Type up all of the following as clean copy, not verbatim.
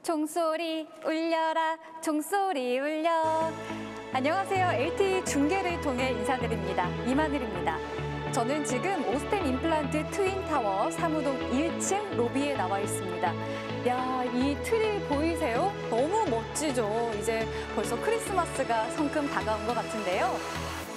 종소리 울려라, 종소리 울려. 안녕하세요. LTE 중계를 통해 인사드립니다. 이마늘입니다. 저는 지금 오스템 임플란트 트윈타워 사무동 1층 로비에 나와 있습니다. 야, 이 트리 보이세요? 너무 멋지죠? 이제 벌써 크리스마스가 성큼 다가온 것 같은데요.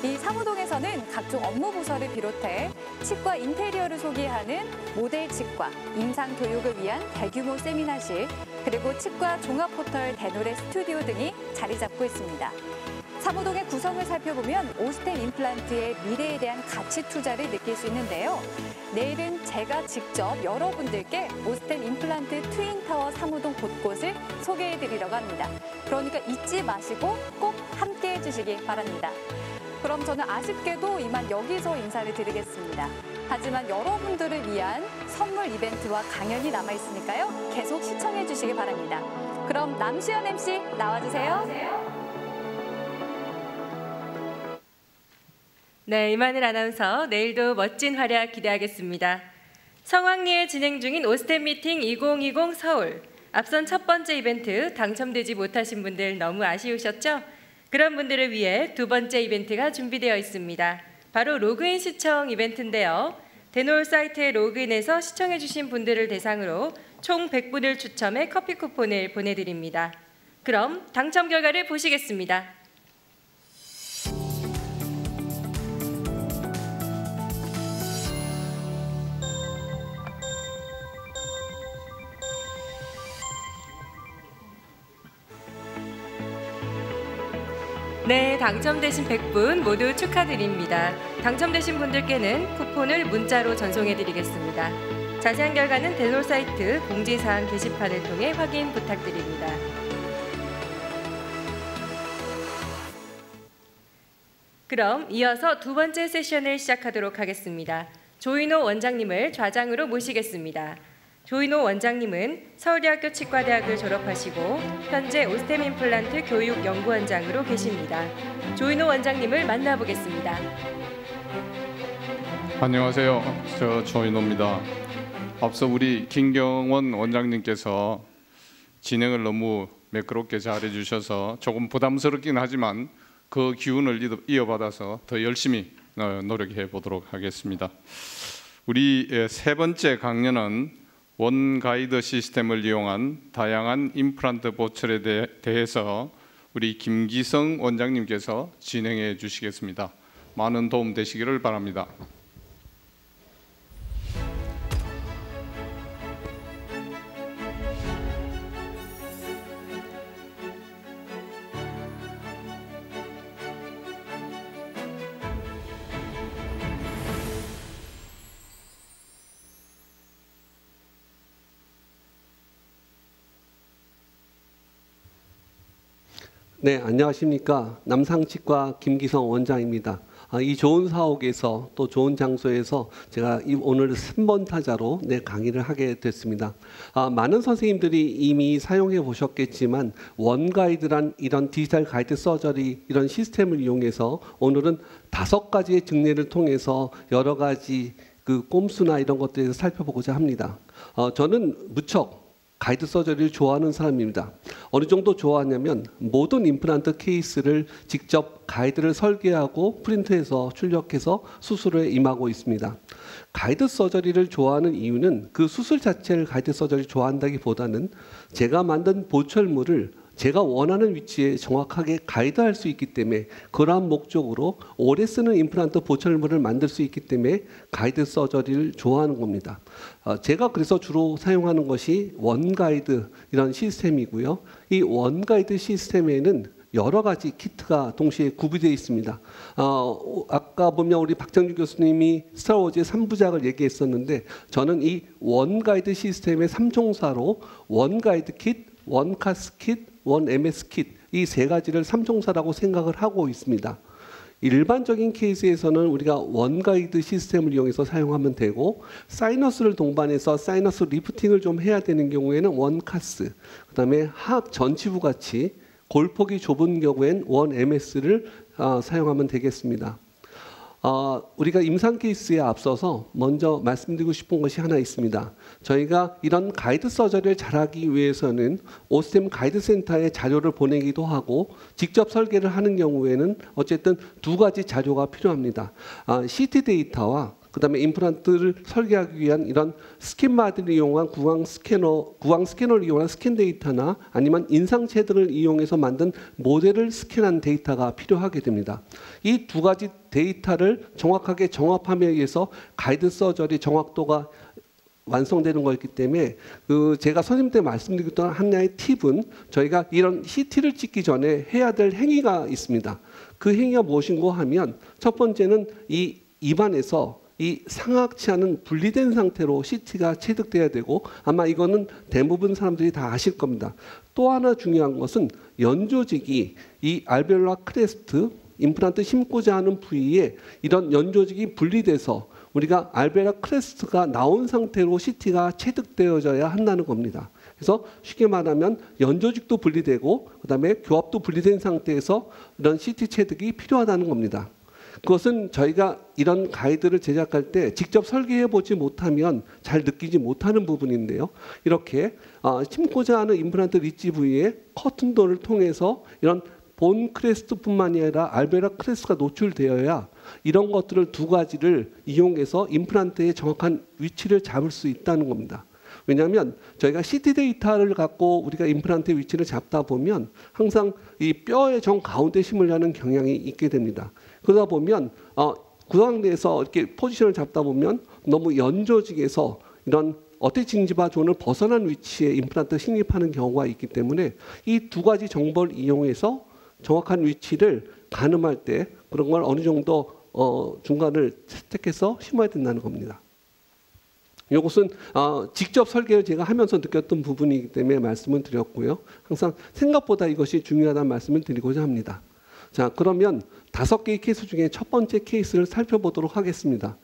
이 사무동에서는 각종 업무 부서를 비롯해 치과 인테리어를 소개하는 모델 치과, 임상 교육을 위한 대규모 세미나실, 그리고 치과 종합 포털 대노래 스튜디오 등이 자리 잡고 있습니다. 사무동의 구성을 살펴보면 오스템 임플란트의 미래에 대한 가치 투자를 느낄 수 있는데요. 내일은 제가 직접 여러분들께 오스템 임플란트 트윈타워 사무동 곳곳을 소개해드리려고 합니다. 그러니까 잊지 마시고 꼭 함께해 주시기 바랍니다. 그럼 저는 아쉽게도 이만 여기서 인사를 드리겠습니다. 하지만 여러분들을 위한 선물 이벤트와 강연이 남아있으니까요. 계속 시청해 주시기 바랍니다. 그럼 남수연 MC 나와주세요. 네, 이만일 아나운서 내일도 멋진 활약 기대하겠습니다. 성황리에 진행 중인 오스템 미팅 2020 서울. 앞선 첫 번째 이벤트 당첨되지 못하신 분들 너무 아쉬우셨죠? 그런 분들을 위해 두 번째 이벤트가 준비되어 있습니다. 바로 로그인 시청 이벤트인데요. 대놀 사이트에 로그인해서 시청해주신 분들을 대상으로 총 100분을 추첨해 커피 쿠폰을 보내드립니다. 그럼 당첨 결과를 보시겠습니다. 네, 당첨되신 100분 모두 축하드립니다. 당첨되신 분들께는 쿠폰을 문자로 전송해드리겠습니다. 자세한 결과는 대놀 사이트 공지사항 게시판을 통해 확인 부탁드립니다. 그럼 이어서 두 번째 세션을 시작하도록 하겠습니다. 조인호 원장님을 좌장으로 모시겠습니다. 조인호 원장님은 서울대학교 치과대학을 졸업하시고 현재 오스템 임플란트 교육연구원장으로 계십니다. 조인호 원장님을 만나보겠습니다. 안녕하세요. 저 조인호입니다. 앞서 우리 김경원 원장님께서 진행을 너무 매끄럽게 잘해주셔서 조금 부담스럽긴 하지만 그 기운을 이어받아서 더 열심히 노력해 보도록 하겠습니다. 우리 세 번째 강연은 원 가이드 시스템을 이용한 다양한 임플란트 보철에 대해서 우리 김기성 원장님께서 진행해 주시겠습니다. 많은 도움 되시기를 바랍니다. 네, 안녕하십니까. 남상치과 김기성 원장입니다. 이 좋은 사옥에서 또 좋은 장소에서 제가 오늘 3번 타자로 강의를 하게 됐습니다. 많은 선생님들이 이미 사용해 보셨겠지만 원가이드란 이런 디지털 가이드 서저리 이런 시스템을 이용해서 오늘은 5가지의 증례를 통해서 여러 가지 그 꼼수나 이런 것들에서 살펴보고자 합니다. 저는 무척 가이드 서저리를 좋아하는 사람입니다. 어느 정도 좋아하냐면 모든 임플란트 케이스를 직접 가이드를 설계하고 프린트해서 출력해서 수술에 임하고 있습니다. 가이드 서저리를 좋아하는 이유는 그 수술 자체를 가이드 서저리 좋아한다기보다는 제가 만든 보철물을 제가 원하는 위치에 정확하게 가이드할 수 있기 때문에 그러한 목적으로 오래 쓰는 임플란트 보철물을 만들 수 있기 때문에 가이드 서저리를 좋아하는 겁니다. 제가 그래서 주로 사용하는 것이 원가이드 이런 시스템이고요. 이 원가이드 시스템에는 여러 가지 키트가 동시에 구비되어 있습니다. 아까 보면 우리 박정규 교수님이 스타워즈의 3부작을 얘기했었는데 저는 이 원가이드 시스템의 3총사로 원가이드 킷, 원카스 킷, 원 MS 킷 이 3가지를 3총사라고 생각을 하고 있습니다. 일반적인 케이스에서는 우리가 원가이드 시스템을 이용해서 사용하면 되고, 사이너스를 동반해서 사이너스 리프팅을 좀 해야 되는 경우에는 원카스, 그다음에 하악 전치부 같이 골폭이 좁은 경우엔 원 MS를 사용하면 되겠습니다. 우리가 임상 케이스에 앞서서 먼저 말씀드리고 싶은 것이 하나 있습니다. 저희가 이런 가이드 서저리를 잘하기 위해서는 오스템 가이드 센터에 자료를 보내기도 하고, 직접 설계를 하는 경우에는 어쨌든 두 가지 자료가 필요합니다. CT 데이터와 그다음에 임플란트를 설계하기 위한 이런 스캔마드를 이용한 구강 스캐너를 이용한 스캔 데이터나 아니면 인상체 등을 이용해서 만든 모델을 스캔한 데이터가 필요하게 됩니다. 이 두 가지 데이터를 정확하게 정합함에 의해서 가이드 서저리 정확도가 완성되는 거였기 때문에 제가 선생님 때 말씀드렸던 하나의 팁은 저희가 이런 CT를 찍기 전에 해야 될 행위가 있습니다. 그 행위가 무엇인고 하면, 첫 번째는 이 입안에서 이 상하악치와는 분리된 상태로 CT가 체득돼야 되고, 아마 이거는 대부분 사람들이 다 아실 겁니다. 또 하나 중요한 것은 연조직이 이 알베올라 크레스트, 임플란트 심고자 하는 부위에 이런 연조직이 분리돼서 우리가 알베올라 크레스트가 나온 상태로 CT가 체득되어져야 한다는 겁니다. 그래서 쉽게 말하면 연조직도 분리되고 그다음에 교합도 분리된 상태에서 이런 CT 체득이 필요하다는 겁니다. 그것은 저희가 이런 가이드를 제작할 때 직접 설계해 보지 못하면 잘 느끼지 못하는 부분인데요. 이렇게 심고자 하는 임플란트 리지 부위에 커튼도를 통해서 이런 본 크레스트뿐만이 아니라 알베올라 크레스트가 노출되어야 이런 것들을 두 가지를 이용해서 임플란트의 정확한 위치를 잡을 수 있다는 겁니다. 왜냐하면 저희가 CT 데이터를 갖고 우리가 임플란트의 위치를 잡다 보면 항상 이 뼈의 정 가운데 심으려는 경향이 있게 됩니다. 그러다 보면 구강 내에서 이렇게 포지션을 잡다 보면 너무 연조직에서 이런 어택징지바 존을 벗어난 위치에 임플란트 식립하는 경우가 있기 때문에 이 두 가지 정보를 이용해서 정확한 위치를 가늠할 때 그런 걸 어느 정도 중간을 채택해서 심어야 된다는 겁니다. 이것은 직접 설계를 제가 하면서 느꼈던 부분이기 때문에 말씀을 드렸고요. 항상 생각보다 이것이 중요하다는 말씀을 드리고자 합니다. 자, 그러면 5개의 케이스 중에 첫 번째 케이스를 살펴보도록 하겠습니다.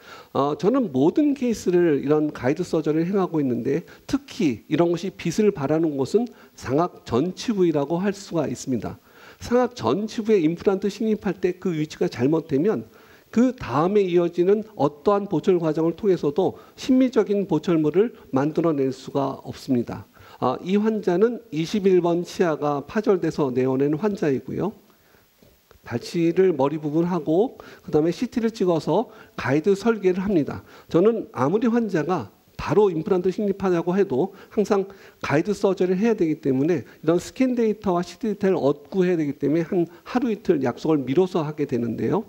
저는 모든 케이스를 이런 가이드 서저리를 행하고 있는데, 특히 이런 것이 빛을 발하는 곳은 상악 전치 부위라고 할 수가 있습니다. 상악 전치부에 임플란트 식립할 때 그 위치가 잘못되면 그 다음에 이어지는 어떠한 보철 과정을 통해서도 심미적인 보철물을 만들어낼 수가 없습니다. 이 환자는 21번 치아가 파절돼서 내어낸 환자이고요. 발치를 머리 부분 하고 그다음에 CT를 찍어서 가이드 설계를 합니다. 저는 아무리 환자가 바로 임플란트 식립하자고 해도 항상 가이드 서저리를 해야 되기 때문에 이런 스캔 데이터와 CT 데이터를 얻고 해야 되기 때문에 한 하루 이틀 약속을 미뤄서 하게 되는데요.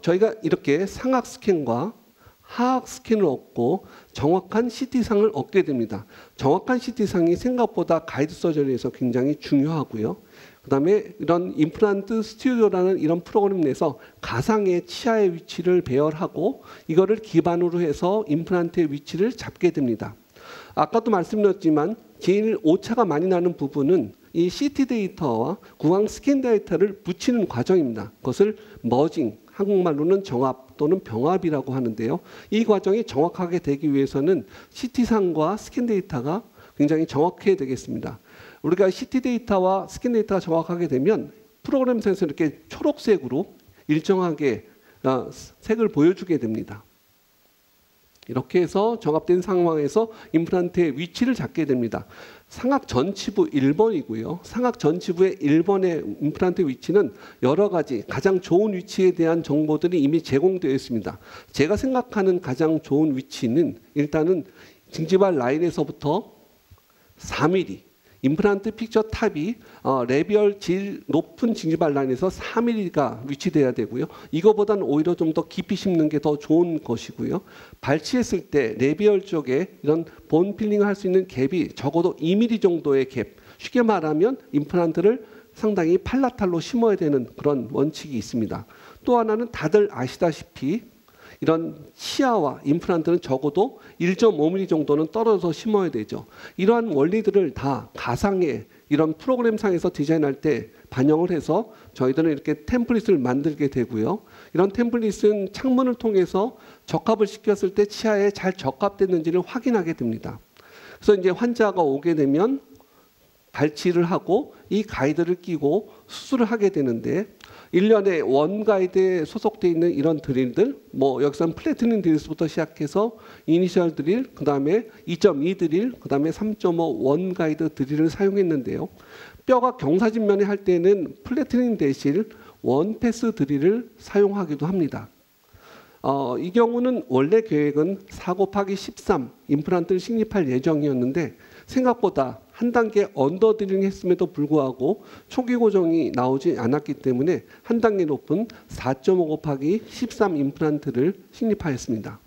저희가 이렇게 상악 스캔과 하악 스캔을 얻고 정확한 CT상을 얻게 됩니다. 정확한 CT상이 생각보다 가이드 서저리에서 굉장히 중요하고요. 그다음에 이런 임플란트 스튜디오라는 이런 프로그램 내에서 가상의 치아의 위치를 배열하고 이거를 기반으로 해서 임플란트의 위치를 잡게 됩니다. 아까도 말씀드렸지만 제일 오차가 많이 나는 부분은 이 CT 데이터와 구강 스캔 데이터를 붙이는 과정입니다. 그것을 머징, 한국말로는 정합 또는 병합이라고 하는데요. 이 과정이 정확하게 되기 위해서는 CT상과 스캔 데이터가 굉장히 정확해야 되겠습니다. 우리가 CT 데이터와 스캔 데이터가 정확하게 되면 프로그램에서 이렇게 초록색으로 일정하게 색을 보여주게 됩니다. 이렇게 해서 정합된 상황에서 임플란트의 위치를 잡게 됩니다. 상악 전치부 1번이고요. 상악 전치부의 1번의 임플란트 위치는 여러 가지 가장 좋은 위치에 대한 정보들이 이미 제공되어 있습니다. 제가 생각하는 가장 좋은 위치는 일단은 징지발 라인에서부터 4mm, 임플란트 픽처 탑이 레비얼 질 높은 징지발 라인에서 4mm가 위치돼야 되고요. 이거보다는 오히려 좀 더 깊이 심는 게 더 좋은 것이고요. 발치했을 때 레비얼 쪽에 이런 본 필링을 할 수 있는 갭이 적어도 2mm 정도의 갭. 쉽게 말하면 임플란트를 상당히 팔라탈로 심어야 되는 그런 원칙이 있습니다. 또 하나는 다들 아시다시피 이런 치아와 임플란트는 적어도 1.5mm 정도는 떨어져서 심어야 되죠. 이러한 원리들을 다 가상의 이런 프로그램상에서 디자인할 때 반영을 해서 저희들은 이렇게 템플릿을 만들게 되고요. 이런 템플릿은 창문을 통해서 적합을 시켰을 때 치아에 잘 적합됐는지를 확인하게 됩니다. 그래서 이제 환자가 오게 되면 발치를 하고 이 가이드를 끼고 수술을 하게 되는데, 일련의 원 가이드에 소속되어 있는 이런 드릴들, 뭐 여기서는 플래티넘 드릴부터 시작해서 이니셜 드릴, 그 다음에 2.2 드릴, 그 다음에 3.5 원 가이드 드릴을 사용했는데요. 뼈가 경사진면에 할 때는 플래티넘 대신 원 패스 드릴을 사용하기도 합니다. 이 경우는 원래 계획은 4/13 임플란트를 식립할 예정이었는데 생각보다 한 단계 언더 드링 했음에도 불구하고 초기 고정이 나오지 않았기 때문에 한 단계 높은 4.5/13 임플란트를 식립하였습니다.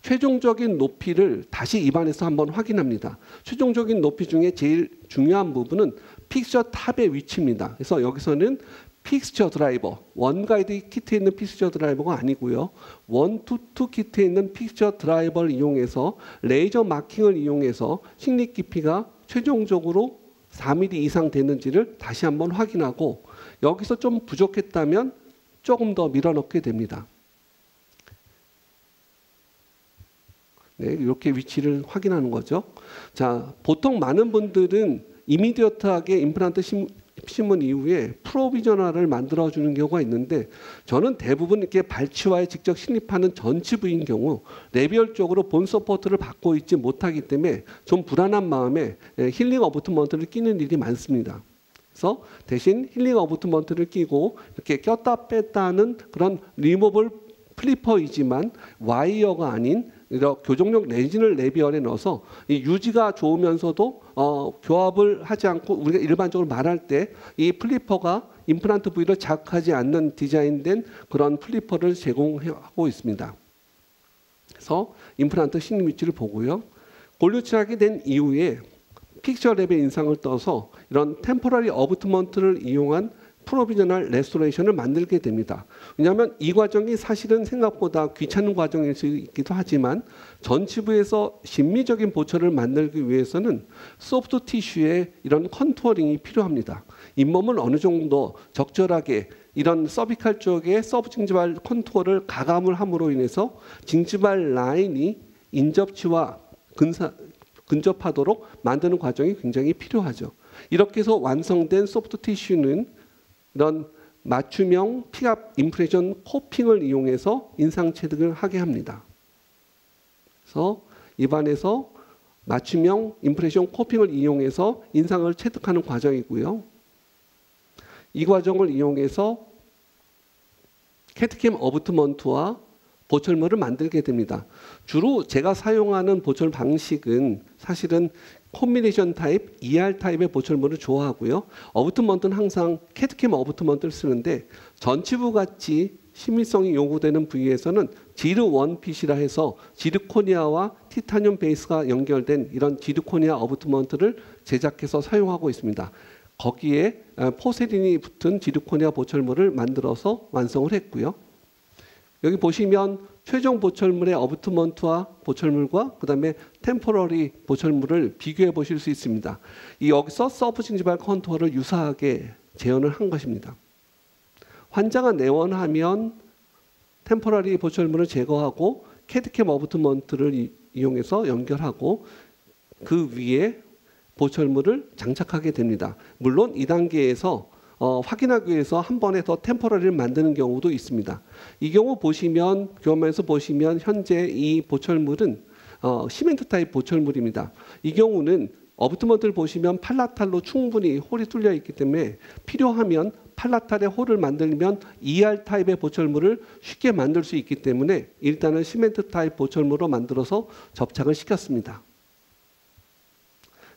최종적인 높이를 다시 입안에서 한번 확인합니다. 최종적인 높이 중에 제일 중요한 부분은 픽처 탑의 위치입니다. 그래서 여기서는 픽스처 드라이버, 원 가이드 키트에 있는 픽스처 드라이버가 아니고요. 1, 2 키트에 있는 픽스처 드라이버를 이용해서 레이저 마킹을 이용해서 식립 깊이가 최종적으로 4mm 이상 되는지를 다시 한번 확인하고, 여기서 좀 부족했다면 조금 더 밀어넣게 됩니다. 네, 이렇게 위치를 확인하는 거죠. 자, 보통 많은 분들은 이미디어트하게 임플란트 심은 이후에 프로비저널을 만들어주는 경우가 있는데, 저는 대부분 이렇게 발치와에 직접 식립하는 전치 부위인 경우 레비얼 쪽으로 본 서포트를 받고 있지 못하기 때문에 좀 불안한 마음에 힐링 어부트먼트를 끼는 일이 많습니다. 그래서 대신 힐링 어부트먼트를 끼고 이렇게 꼈다 뺐다 하는 그런 리모블 플리퍼이지만 와이어가 아닌 이런 교정용 레진을 레비얼에 넣어서 이 유지가 좋으면서도 교합을 하지 않고, 우리가 일반적으로 말할 때 이 플리퍼가 임플란트 부위를 자극하지 않는 디자인된 그런 플리퍼를 제공하고 있습니다. 그래서 임플란트 식립 위치를 보고요. 골류치하게 된 이후에 픽처 랩의 인상을 떠서 이런 템포러리 어부트먼트를 이용한 프로비저널 레스토레이션을 만들게 됩니다. 왜냐하면 이 과정이 사실은 생각보다 귀찮은 과정일 수 있기도 하지만 전치부에서 심미적인 보철을 만들기 위해서는 소프트 티슈에 이런 컨투어링이 필요합니다. 잇몸은 어느 정도 적절하게 이런 서비칼 쪽에 서브징지발 컨투어를 가감을 함으로 인해서 징지발 라인이 인접치와 근접하도록 만드는 과정이 굉장히 필요하죠. 이렇게 해서 완성된 소프트 티슈는 이런 맞춤형 픽업 임프레션 코핑을 이용해서 인상 체득을 하게 합니다. 그래서 입안에서 맞춤형 임프레션 코핑을 이용해서 인상을 체득하는 과정이고요. 이 과정을 이용해서 캐트캠 어부트먼트와 보철물을 만들게 됩니다. 주로 제가 사용하는 보철 방식은 사실은 콤비네이션 타입, ER 타입의 보철물을 좋아하고요. 어부트먼트는 항상 캐트캠 어부트먼트를 쓰는데, 전치부 같이 심밀성이 요구되는 부위에서는 지르 원핏이라 해서 지르코니아와 티타늄 베이스가 연결된 이런 지르코니아 어부트먼트를 제작해서 사용하고 있습니다. 거기에 포세린이 붙은 지르코니아 보철물을 만들어서 완성을 했고요. 여기 보시면 최종 보철물의 어부트먼트와 보철물과 그다음에 템포러리 보철물을 비교해 보실 수 있습니다. 여기서 서브징지발 컨투어를 유사하게 재현을 한 것입니다. 환자가 내원하면 템포러리 보철물을 제거하고 캐드캠 어부트먼트를 이용해서 연결하고 그 위에 보철물을 장착하게 됩니다. 물론 이 단계에서 확인하기 위해서 한 번에 더 템포러리를 만드는 경우도 있습니다. 이 경우 보시면 교환면에서 보시면 현재 이 보철물은 시멘트 타입 보철물입니다. 이 경우는 어부트먼트를 보시면 팔라탈로 충분히 홀이 뚫려 있기 때문에 필요하면 팔라탈에 홀을 만들면 ER 타입의 보철물을 쉽게 만들 수 있기 때문에 일단은 시멘트 타입 보철물로 만들어서 접착을 시켰습니다.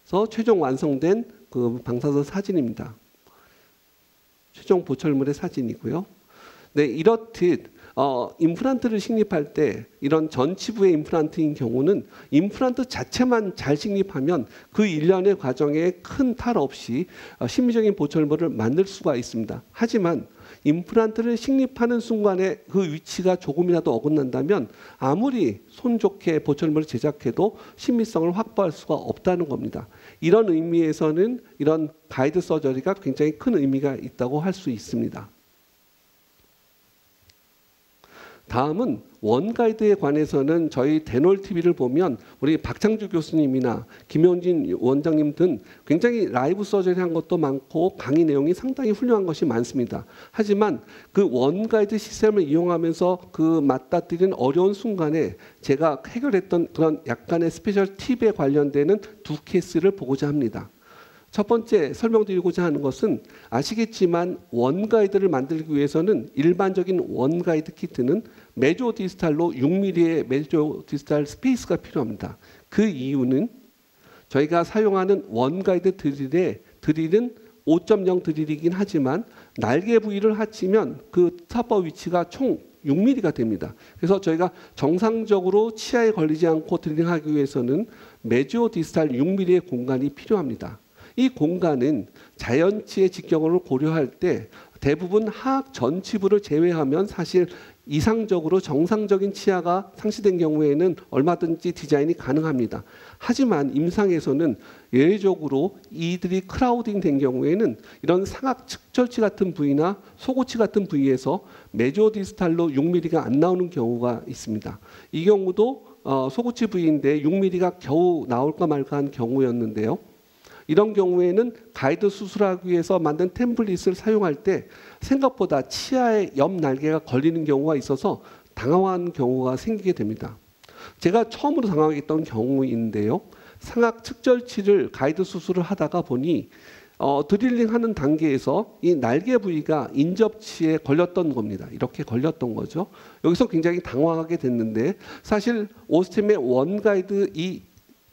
그래서 최종 완성된 그 방사선 사진입니다. 최종 보철물의 사진이고요. 네, 이렇듯 임플란트를 식립할 때 이런 전치부의 임플란트인 경우는 임플란트 자체만 잘 식립하면 그 일련의 과정에 큰 탈 없이 심미적인 보철물을 만들 수가 있습니다. 하지만 임플란트를 식립하는 순간에 그 위치가 조금이라도 어긋난다면 아무리 손 좋게 보철물을 제작해도 심미성을 확보할 수가 없다는 겁니다. 이런 의미에서는 이런 가이드 서저리가 굉장히 큰 의미가 있다고 할 수 있습니다. 다음은 원가이드에 관해서는 저희 대놀 TV를 보면 우리 박창주 교수님이나 김용진 원장님 등 굉장히 라이브 서저리 한 것도 많고 강의 내용이 상당히 훌륭한 것이 많습니다. 하지만 그 원가이드 시스템을 이용하면서 그 맞닥뜨리는 어려운 순간에 제가 해결했던 그런 약간의 스페셜 팁에 관련되는 두 케이스를 보고자 합니다. 첫 번째 설명드리고자 하는 것은 아시겠지만 원가이드를 만들기 위해서는 일반적인 원가이드 키트는 메조디스탈로 6mm의 메조디스탈 스페이스가 필요합니다. 그 이유는 저희가 사용하는 원가이드 드릴은 5.0 드릴이긴 하지만 날개 부위를 합치면 그 스타퍼 위치가 총 6mm가 됩니다. 그래서 저희가 정상적으로 치아에 걸리지 않고 드릴링하기 위해서는 메조디스탈 6mm의 공간이 필요합니다. 이 공간은 자연치의 직경을 고려할 때 대부분 하악 전치부를 제외하면 사실 이상적으로 정상적인 치아가 상시된 경우에는 얼마든지 디자인이 가능합니다. 하지만 임상에서는 예외적으로 이들이 크라우딩 된 경우에는 이런 상악 측절치 같은 부위나 속옷치 같은 부위에서 메조디스탈로 6mm가 안 나오는 경우가 있습니다. 이 경우도 속옷치 부위인데 6mm가 겨우 나올까 말까 한 경우였는데요. 이런 경우에는 가이드 수술하기 위해서 만든 템플릿을 사용할 때 생각보다 치아에 옆 날개가 걸리는 경우가 있어서 당황한 경우가 생기게 됩니다. 제가 처음으로 당황했던 경우인데요. 상악 측절치를 가이드 수술을 하다가 보니 드릴링하는 단계에서 이 날개 부위가 인접치에 걸렸던 겁니다. 이렇게 걸렸던 거죠. 여기서 굉장히 당황하게 됐는데 사실 오스템의 원가이드 이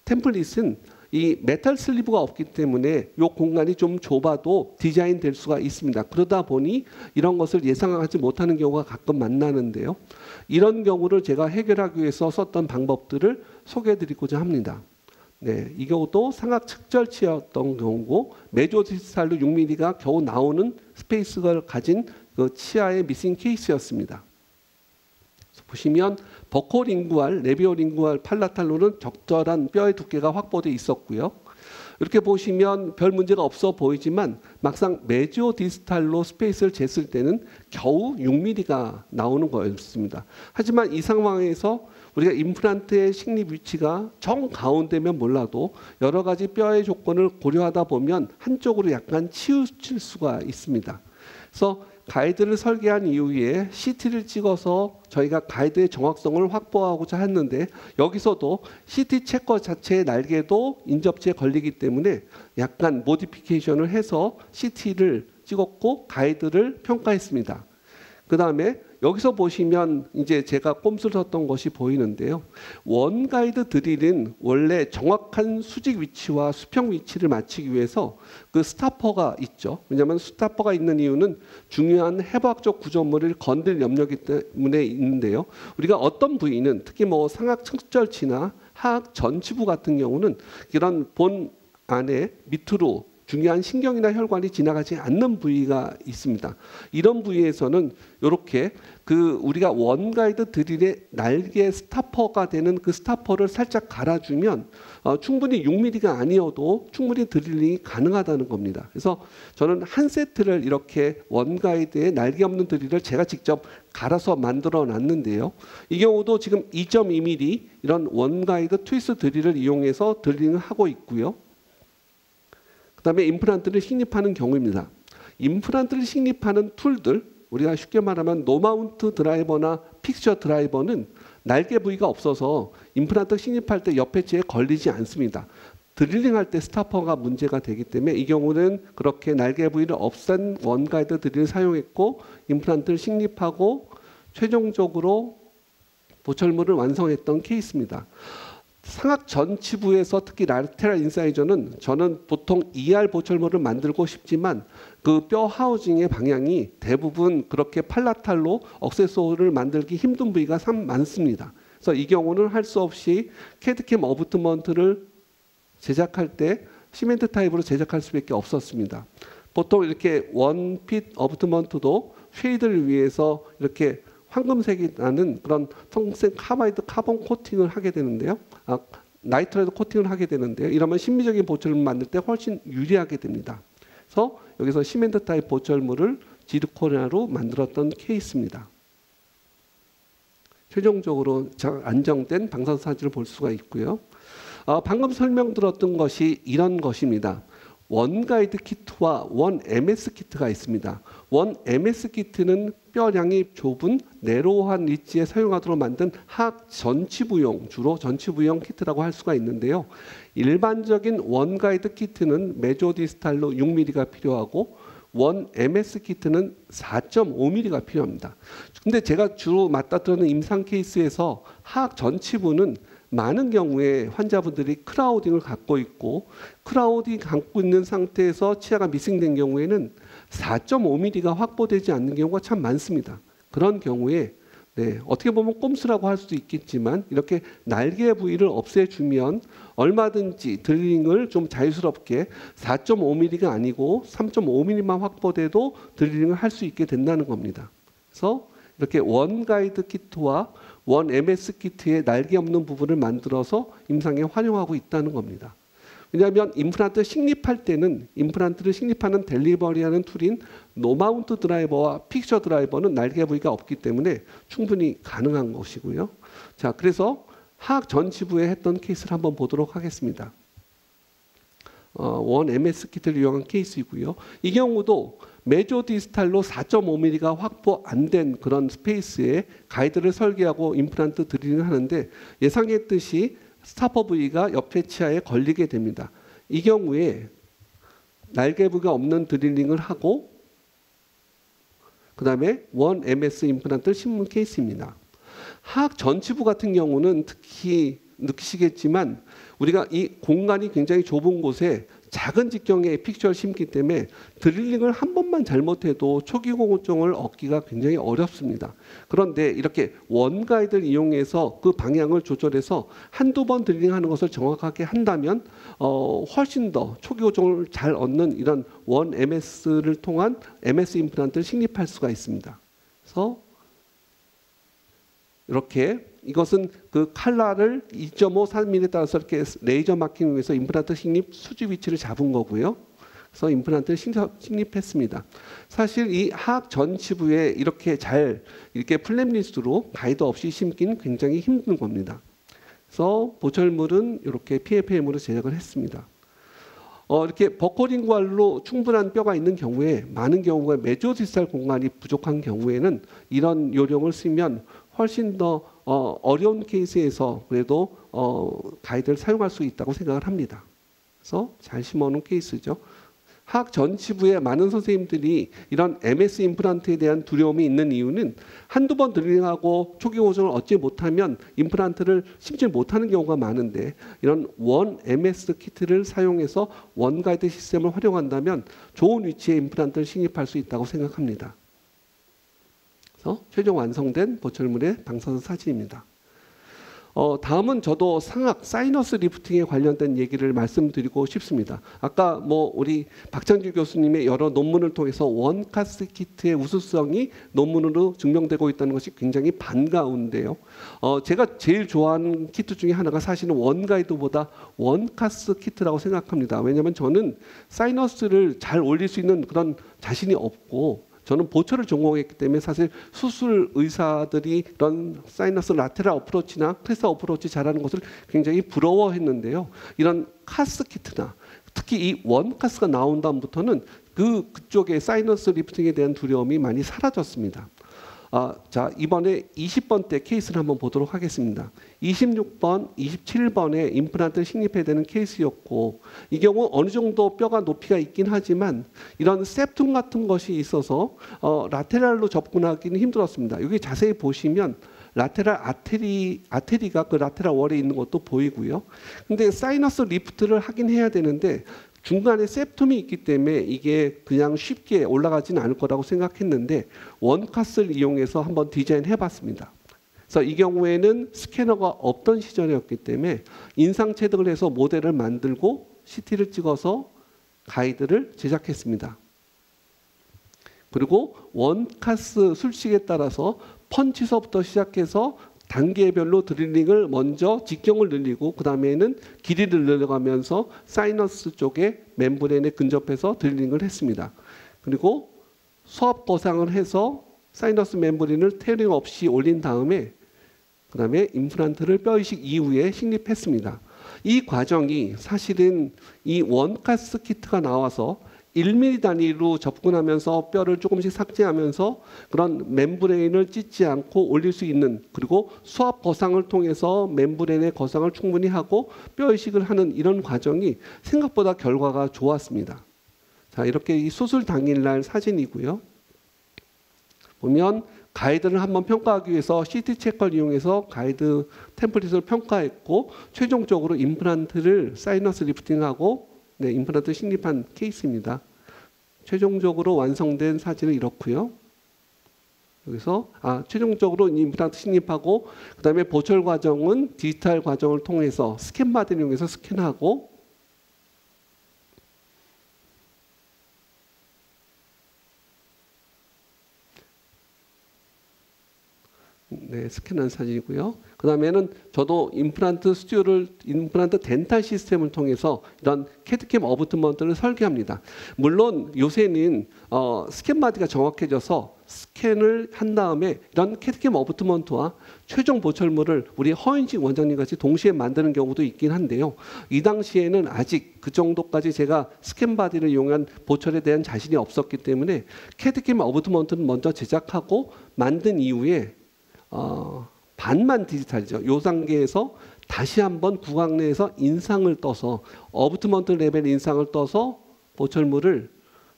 템플릿은 이 메탈 슬리브가 없기 때문에 이 공간이 좀 좁아도 디자인될 수가 있습니다. 그러다 보니 이런 것을 예상하지 못하는 경우가 가끔 만나는데요. 이런 경우를 제가 해결하기 위해서 썼던 방법들을 소개해드리고자 합니다. 네, 이 경우도 상악 측절치였던 경우고 메조디스탈로 6mm가 겨우 나오는 스페이스를 가진 그 치아의 미싱 케이스였습니다. 보시면 버코링구알, 레비오링구알, 팔라탈로는 적절한 뼈의 두께가 확보되어 있었고요. 이렇게 보시면 별 문제가 없어 보이지만 막상 메조디스탈로 스페이스를 쟀을 때는 겨우 6mm가 나오는 거였습니다. 하지만 이 상황에서 우리가 임플란트의 식립 위치가 정가운데면 몰라도 여러 가지 뼈의 조건을 고려하다 보면 한쪽으로 약간 치우칠 수가 있습니다. 그래서 가이드를 설계한 이후에 CT를 찍어서 저희가 가이드의 정확성을 확보하고자 했는데 여기서도 CT 체커 자체의 날개도 인접치에 걸리기 때문에 약간 모디피케이션을 해서 CT를 찍었고 가이드를 평가했습니다. 그 다음에 여기서 보시면 이제 제가 꼼수를 썼던 것이 보이는데요. 원가이드 드릴은 원래 정확한 수직 위치와 수평 위치를 맞추기 위해서 그 스타퍼가 있죠. 왜냐하면 스타퍼가 있는 이유는 중요한 해부학적 구조물을 건들 염려이기 때문에 있는데요. 우리가 어떤 부위는 특히 뭐 상악 측절치나 하악 전치부 같은 경우는 이런 본 안에 밑으로 중요한 신경이나 혈관이 지나가지 않는 부위가 있습니다. 이런 부위에서는 이렇게 그 우리가 원가이드 드릴의 날개 스타퍼가 되는 그 스타퍼를 살짝 갈아주면 충분히 6mm가 아니어도 충분히 드릴링이 가능하다는 겁니다. 그래서 저는 한 세트를 이렇게 원가이드의 날개 없는 드릴을 제가 직접 갈아서 만들어 놨는데요. 이 경우도 지금 2.2mm 이런 원가이드 트위스트 드릴을 이용해서 드릴링을 하고 있고요. 그다음에 임플란트를 식립하는 경우입니다. 임플란트를 식립하는 툴들, 우리가 쉽게 말하면 노마운트 드라이버나 픽처 드라이버는 날개 부위가 없어서 임플란트 식립할 때 옆에 치에 걸리지 않습니다. 드릴링할 때 스타퍼가 문제가 되기 때문에 이 경우는 그렇게 날개 부위를 없앤 원가이드 드릴을 사용했고 임플란트를 식립하고 최종적으로 보철물을 완성했던 케이스입니다. 상악 전치부에서 특히 라테랄 인사이저는 저는 보통 ER 보철물을 만들고 싶지만 그 뼈 하우징의 방향이 대부분 그렇게 팔라탈로 억세소를 만들기 힘든 부위가 참 많습니다. 그래서 이 경우는 할 수 없이 캐드캠 어부트먼트를 제작할 때 시멘트 타입으로 제작할 수밖에 없었습니다. 보통 이렇게 원핏 어부트먼트도 쉐이드를 위해서 이렇게 황금색이 나는 그런 성생 카바이드 카본 코팅을 하게 되는데요. 나이트레이드 코팅을 하게 되는데요. 이러면 심미적인 보철물 만들 때 훨씬 유리하게 됩니다. 그래서 여기서 시멘트 타입 보철물을 지르코니아로 만들었던 케이스입니다. 최종적으로 안정된 방사선 사진을 볼 수가 있고요. 방금 설명드렸던 것이 이런 것입니다. 원 가이드 키트와 원 MS 키트가 있습니다. 원 MS 키트는 뼈량이 좁은 내로우한 리치에 사용하도록 만든 하악 전치부용, 주로 전치부용 키트라고 할 수가 있는데요. 일반적인 원 가이드 키트는 메조디스탈로 6mm가 필요하고 원 MS 키트는 4.5mm가 필요합니다. 근데 제가 주로 맞다뜨는 임상 케이스에서 하악 전치부는 많은 경우에 환자분들이 크라우딩을 갖고 있고 크라우딩 갖고 있는 상태에서 치아가 미싱된 경우에는 4.5mm가 확보되지 않는 경우가 참 많습니다. 그런 경우에 어떻게 보면 꼼수라고 할 수도 있겠지만 이렇게 날개 부위를 없애주면 얼마든지 드릴링을 좀 자유스럽게 4.5mm가 아니고 3.5mm만 확보돼도 드릴링을 할 수 있게 된다는 겁니다. 그래서 이렇게 원 가이드 키트와 원 MS 키트의 날개 없는 부분을 만들어서 임상에 활용하고 있다는 겁니다. 왜냐하면 임플란트 식립할 때는 임플란트를 식립하는 델리버리하는 툴인 노마운트 드라이버와 픽처 드라이버는 날개 부위가 없기 때문에 충분히 가능한 것이고요. 자, 그래서 하악 전치부에 했던 케이스를 한번 보도록 하겠습니다. 원 MS 키트를 이용한 케이스이고요. 이 경우도 메조디스탈로 4.5mm가 확보 안 된 그런 스페이스에 가이드를 설계하고 임플란트 드릴링을 하는데 예상했듯이 스타퍼 부위가 옆에 치아에 걸리게 됩니다. 이 경우에 날개 부위가 없는 드릴링을 하고 그 다음에 원 MS 임플란트를 심는 케이스입니다. 하악 전치부 같은 경우는 특히 느끼시겠지만 우리가 이 공간이 굉장히 좁은 곳에 작은 직경에 픽처를 심기 때문에 드릴링을 한 번만 잘못해도 초기 공증을 얻기가 굉장히 어렵습니다. 그런데 이렇게 원 가이드를 이용해서 그 방향을 조절해서 한두 번 드릴링하는 것을 정확하게 한다면 훨씬 더 초기 고정을 잘 얻는 이런 원 MS를 통한 MS 임플란트를 식립할 수가 있습니다. 그래서 이렇게 이것은 그 칼라를 2.5, 3mm에 따라서 이렇게 레이저 마킹을 해서 임플란트 식립 수지 위치를 잡은 거고요. 그래서 임플란트를 식립했습니다. 사실 이 하악 전치부에 이렇게 잘 이렇게 플랩리스로 가이드 없이 심기는 굉장히 힘든 겁니다. 그래서 보철물은 이렇게 PFM으로 제작을 했습니다. 이렇게 버커링관로 충분한 뼈가 있는 경우에 많은 경우가 메조디스탈 공간이 부족한 경우에는 이런 요령을 쓰면 훨씬 더 어려운 케이스에서 그래도 가이드를 사용할 수 있다고 생각을 합니다. 그래서 잘 심어놓은 케이스죠. 하악 전치부에 많은 선생님들이 이런 MS 임플란트에 대한 두려움이 있는 이유는 한두 번 드릴링하고 초기 고정을 얻지 못하면 임플란트를 심지 못하는 경우가 많은데 이런 원 MS 키트를 사용해서 원 가이드 시스템을 활용한다면 좋은 위치에 임플란트를 식립할 수 있다고 생각합니다. 그래서 최종 완성된 보철물의 방사선 사진입니다. 다음은 저도 상악 사이너스 리프팅에 관련된 얘기를 말씀드리고 싶습니다. 아까 우리 박창규 교수님의 여러 논문을 통해서 원카스 키트의 우수성이 논문으로 증명되고 있다는 것이 굉장히 반가운데요. 제가 제일 좋아하는 키트 중에 하나가 사실은 원가이드보다 원카스 키트라고 생각합니다. 왜냐하면 저는 사이너스를 잘 올릴 수 있는 그런 자신이 없고 저는 보철을 전공했기 때문에 사실 수술 의사들이 이런 사이너스 라테랄 어프로치나 크레스 어프로치 잘하는 것을 굉장히 부러워했는데요. 이런 카스 키트나 특히 이 원카스가 나온 다음부터는 그쪽의 사이너스 리프팅에 대한 두려움이 많이 사라졌습니다. 자, 이번에 20번대 케이스를 한번 보도록 하겠습니다. 26번, 27번에 임플란트를 식립해야 되는 케이스였고 이 경우 어느 정도 뼈가 높이가 있긴 하지만 이런 septum 같은 것이 있어서 라테랄로 접근하기는 힘들었습니다. 여기 자세히 보시면 라테랄 아테리가 그 라테랄 월에 있는 것도 보이고요. 근데 사이너스 리프트를 하긴 해야 되는데 중간에 septum이 있기 때문에 이게 그냥 쉽게 올라가지는 않을 거라고 생각했는데 원카스를 이용해서 한번 디자인해 봤습니다. 그래서 이 경우에는 스캐너가 없던 시절이었기 때문에 인상 체득을 해서 모델을 만들고 CT를 찍어서 가이드를 제작했습니다. 그리고 원카스 술식에 따라서 펀치서부터 시작해서 단계별로 드릴링을 먼저 직경을 늘리고 그 다음에는 길이를 늘려가면서 사이너스 쪽에 멤브레인에 근접해서 드릴링을 했습니다. 그리고 수압 거상을 해서 사이너스 멤브레인을 테어링 없이 올린 다음에 그 다음에 임플란트를 뼈이식 이후에 식립했습니다. 이 과정이 사실은 이 원카스 키트가 나와서 1mm 단위로 접근하면서 뼈를 조금씩 삭제하면서 그런 멤브레인을 찢지 않고 올릴 수 있는, 그리고 수압 거상을 통해서 멤브레인의 거상을 충분히 하고 뼈 이식을 하는 이런 과정이 생각보다 결과가 좋았습니다. 자, 이렇게 이 수술 당일날 사진이고요. 보면 가이드를 한번 평가하기 위해서 CT 체커를 이용해서 가이드 템플릿을 평가했고 최종적으로 임플란트를 사이너스 리프팅하고 임플란트 식립한 케이스입니다. 최종적으로 완성된 사진은 이렇고요. 여기서 최종적으로 임플란트 식립하고 그 다음에 보철 과정은 디지털 과정을 통해서 스캔바디를 이용해서 스캔하고 스캔한 사진이고요. 그 다음에는 저도 임플란트 덴탈 시스템을 통해서 이런 캐드캠 어부트먼트를 설계합니다. 물론 요새는 스캔 바디가 정확해져서 스캔을 한 다음에 이런 캐드캠 어부트먼트와 최종 보철물을 우리 허인식 원장님 같이 동시에 만드는 경우도 있긴 한데요. 이 당시에는 아직 그 정도까지 제가 스캔 바디를 이용한 보철에 대한 자신이 없었기 때문에 캐드캠 어부트먼트는 먼저 제작하고 만든 이후에 반만 디지털이죠. 요 단계에서 다시 한번 구강 내에서 인상을 떠서 어부트먼트 레벨 인상을 떠서 보철물을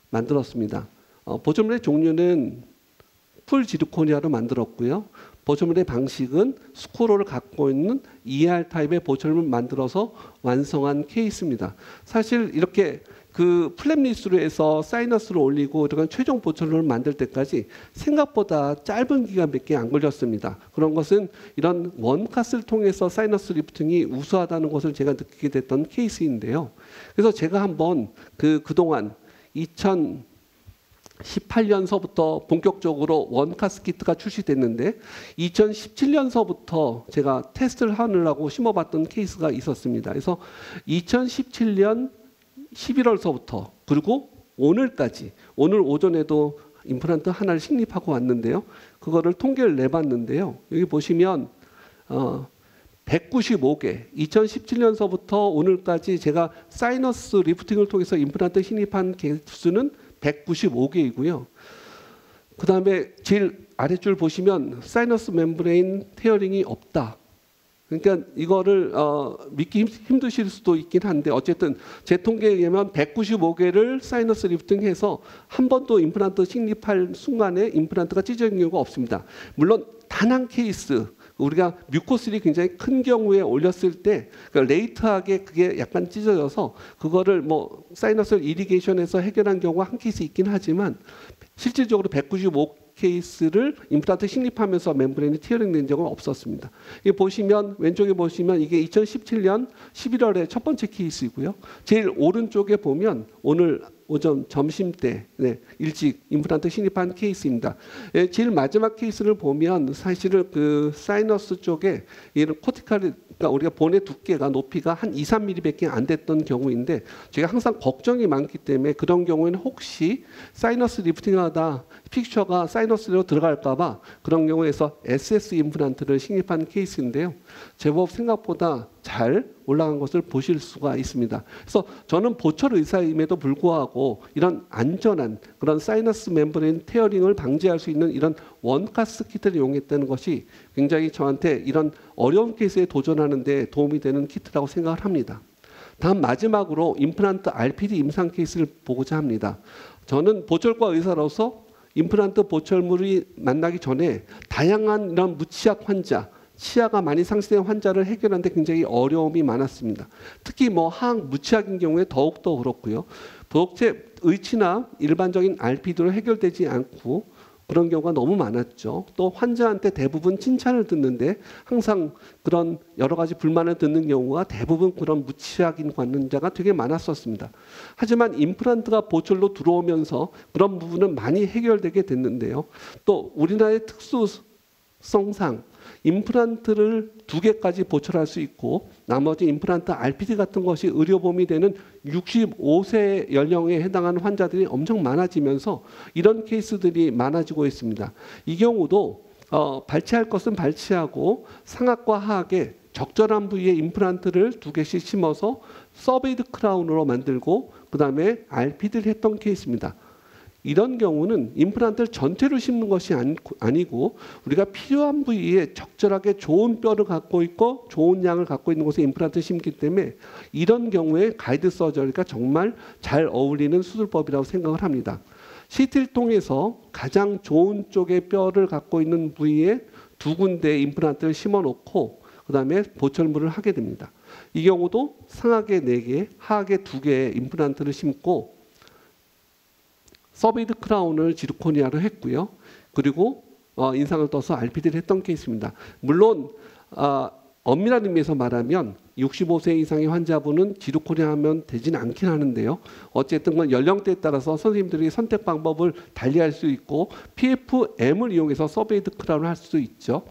만들었습니다. 보철물의 종류는 풀 지르코니아로 만들었고요. 보철물의 방식은 스크롤을 갖고 있는 ER 타입의 보철물 만들어서 완성한 케이스입니다. 사실 이렇게 그 플랩리스로 해서 사이너스를 올리고 이런 최종 보철물을 만들 때까지 생각보다 짧은 기간밖에 안 걸렸습니다. 그런 것은 이런 원카스를 통해서 사이너스 리프팅이 우수하다는 것을 제가 느끼게 됐던 케이스인데요. 그래서 제가 한번 그동안 2018년서부터 본격적으로 원카스 키트가 출시됐는데 2017년서부터 제가 테스트를 하느라고 심어봤던 케이스가 있었습니다. 그래서 2017년 11월서부터 그리고 오늘까지, 오늘 오전에도 임플란트 하나를 식립하고 왔는데요. 그거를 통계를 내봤는데요. 여기 보시면 195개, 2017년서부터 오늘까지 제가 사이너스 리프팅을 통해서 임플란트 식립한 개수는 195개이고요. 그 다음에 제일 아래줄 보시면 사이너스 멤브레인 테어링이 없다. 그러니까 이거를 믿기 힘드실 수도 있긴 한데 어쨌든 제 통계에 의하면 195개를 사이너스 리프팅해서 한 번도 임플란트 식립할 순간에 임플란트가 찢어진 경우가 없습니다. 물론 단 한 케이스, 우리가 뮤코슬이 굉장히 큰 경우에 올렸을 때 그러니까 레이트하게 그게 약간 찢어져서 그거를 뭐 사이너스 이리게이션에서 해결한 경우가 한 케이스 있긴 하지만 실질적으로 195 케이스를 임플란트 식립하면서 멤브레인이 티어링 된 적은 없었습니다. 이 보시면 왼쪽에 보시면 이게 2017년 11월의 첫 번째 케이스이고요. 제일 오른쪽에 보면 오늘 오전 점심 때 일찍 임플란트 식립한 케이스입니다. 제일 마지막 케이스를 보면 사실은 그 사이너스 쪽에 이런 코티칼, 그러니까 우리가 본의 두께가 높이가 한 2, 3mm밖에 안 됐던 경우인데 제가 항상 걱정이 많기 때문에 그런 경우에는 혹시 사이너스 리프팅하다 픽처가 사이너스로 들어갈까봐 그런 경우에서 SS 임플란트를 식립한 케이스인데요. 제법 생각보다 잘 올라간 것을 보실 수가 있습니다. 그래서 저는 보철 의사임에도 불구하고 이런 안전한 그런 사이너스 멤브레인 테어링을 방지할 수 있는 이런 원카스 키트를 이용했다는 것이 굉장히 저한테 이런 어려운 케이스에 도전하는 데 도움이 되는 키트라고 생각을 합니다. 다음 마지막으로 임플란트 RPD 임상 케이스를 보고자 합니다. 저는 보철과 의사로서 임플란트 보철물이 만나기 전에 다양한 이런 무치약 환자, 치아가 많이 상실된 환자를 해결하는 데 굉장히 어려움이 많았습니다. 특히 뭐 하악 무치약인 경우에 더욱더 그렇고요. 도대체 의치나 일반적인 RPD로 해결되지 않고 그런 경우가 너무 많았죠. 또 환자한테 대부분 칭찬을 듣는데 항상 그런 여러 가지 불만을 듣는 경우가 대부분 그런 무치약인 환자가 되게 많았었습니다. 하지만 임플란트가 보철로 들어오면서 그런 부분은 많이 해결되게 됐는데요. 또 우리나라의 특수성상 임플란트를 2개까지 보철할 수 있고 나머지 임플란트 RPD 같은 것이 의료보험이 되는 65세 연령에 해당하는 환자들이 엄청 많아지면서 이런 케이스들이 많아지고 있습니다. 이 경우도 발치할 것은 발치하고 상악과 하악에 적절한 부위에 임플란트를 2개씩 심어서 서베이드 크라운으로 만들고 그 다음에 RPD를 했던 케이스입니다. 이런 경우는 임플란트를 전체로 심는 것이 아니고 우리가 필요한 부위에 적절하게 좋은 뼈를 갖고 있고 좋은 양을 갖고 있는 곳에 임플란트를 심기 때문에 이런 경우에 가이드 서저리가 정말 잘 어울리는 수술법이라고 생각을 합니다. CT를 통해서 가장 좋은 쪽의 뼈를 갖고 있는 부위에 2군데 임플란트를 심어놓고 그 다음에 보철물을 하게 됩니다. 이 경우도 상악에 4개, 하악에 2개의 임플란트를 심고 서베이드 크라운을 지르코니아로 했고요. 그리고 인상을 떠서 RPD를 했던 케이스입니다. 물론 엄밀한 의미에서 말하면 65세 이상의 환자분은 지르코니아 하면 되지는 않긴 하는데요. 어쨌든 건 연령대에 따라서 선생님들이 선택 방법을 달리할 수 있고 PFM을 이용해서 서베이드 크라운을 할 수도 있죠.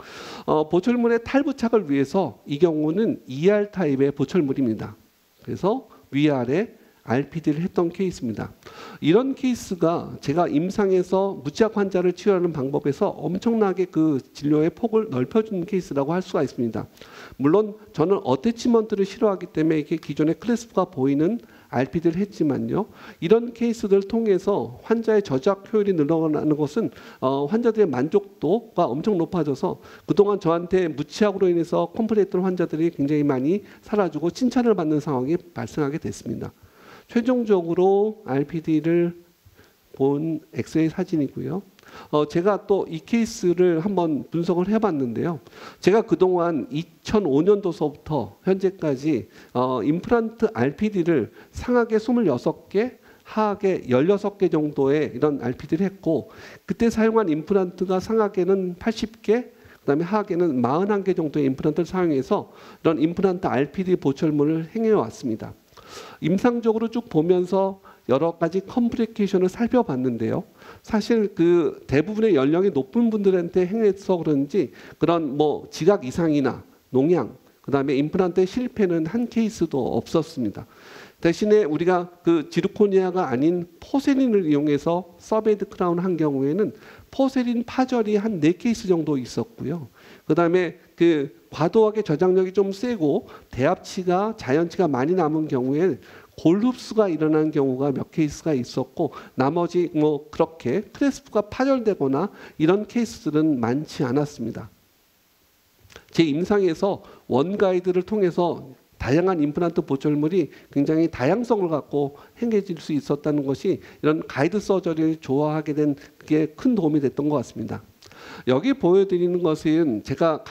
보철물의 탈부착을 위해서 이 경우는 ER 타입의 보철물입니다. 그래서 위아래 RPD를 했던 케이스입니다. 이런 케이스가 제가 임상에서 무치약 환자를 치료하는 방법에서 엄청나게 그 진료의 폭을 넓혀주는 케이스라고 할 수가 있습니다. 물론 저는 어태치먼트를 싫어하기 때문에 이게 기존의 클래스프가 보이는 RPD를 했지만요. 이런 케이스들을 통해서 환자의 저작 효율이 늘어나는 것은 환자들의 만족도가 엄청 높아져서 그동안 저한테 무치약으로 인해서 컴플레인했던 환자들이 굉장히 많이 사라지고 칭찬을 받는 상황이 발생하게 됐습니다. 최종적으로 RPD를 본 엑스레이 사진이고요. 제가 또 이 케이스를 한번 분석을 해봤는데요. 제가 그동안 2005년도서부터 현재까지 임플란트 RPD를 상악에 26개, 하악에 16개 정도의 이런 RPD를 했고 그때 사용한 임플란트가 상악에는 80개, 그다음에 하악에는 41개 정도의 임플란트를 사용해서 이런 임플란트 RPD 보철물을 행해 왔습니다. 임상적으로 쭉 보면서 여러 가지 컴플리케이션을 살펴봤는데요. 사실 그 대부분의 연령이 높은 분들한테 행해서 그런지 그런 뭐 지각 이상이나 농양, 그다음에 임플란트의 실패는 한 케이스도 없었습니다. 대신에 우리가 그 지르코니아가 아닌 포세린을 이용해서 서베이드 크라운 한 경우에는 포세린 파절이 한 4케이스 정도 있었고요. 그다음에 그 과도하게 저장력이 좀 세고 대합치가 자연치가 많이 남은 경우에 골흡수가 일어나는 경우가 몇 케이스가 있었고 나머지 뭐 그렇게 클래스프가 파절되거나 이런 케이스들은 많지 않았습니다. 제 임상에서 원가이드를 통해서 다양한 임플란트 보철물이 굉장히 다양성을 갖고 행해질 수 있었다는 것이 이런 가이드 서저리를 좋아하게 된 그게 큰 도움이 됐던 것 같습니다. 여기 보여드리는 것은 제가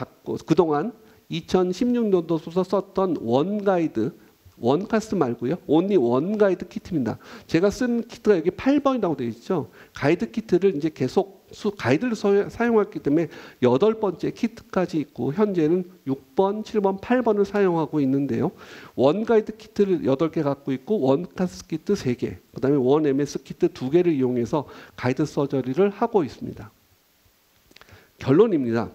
그동안 2016년도부터 썼던 원가이드, 원카스 말고요. 온리 원가이드 키트입니다. 제가 쓴 키트가 여기 8번이라고 되어 있죠. 가이드 키트를 이제 계속 가이드를 사용했기 때문에 8번째 키트까지 있고 현재는 6번, 7번, 8번을 사용하고 있는데요. 원가이드 키트를 8개 갖고 있고 원카스 키트 3개, 그다음에 원 MS 키트 2개를 이용해서 가이드 서저리를 하고 있습니다. 결론입니다.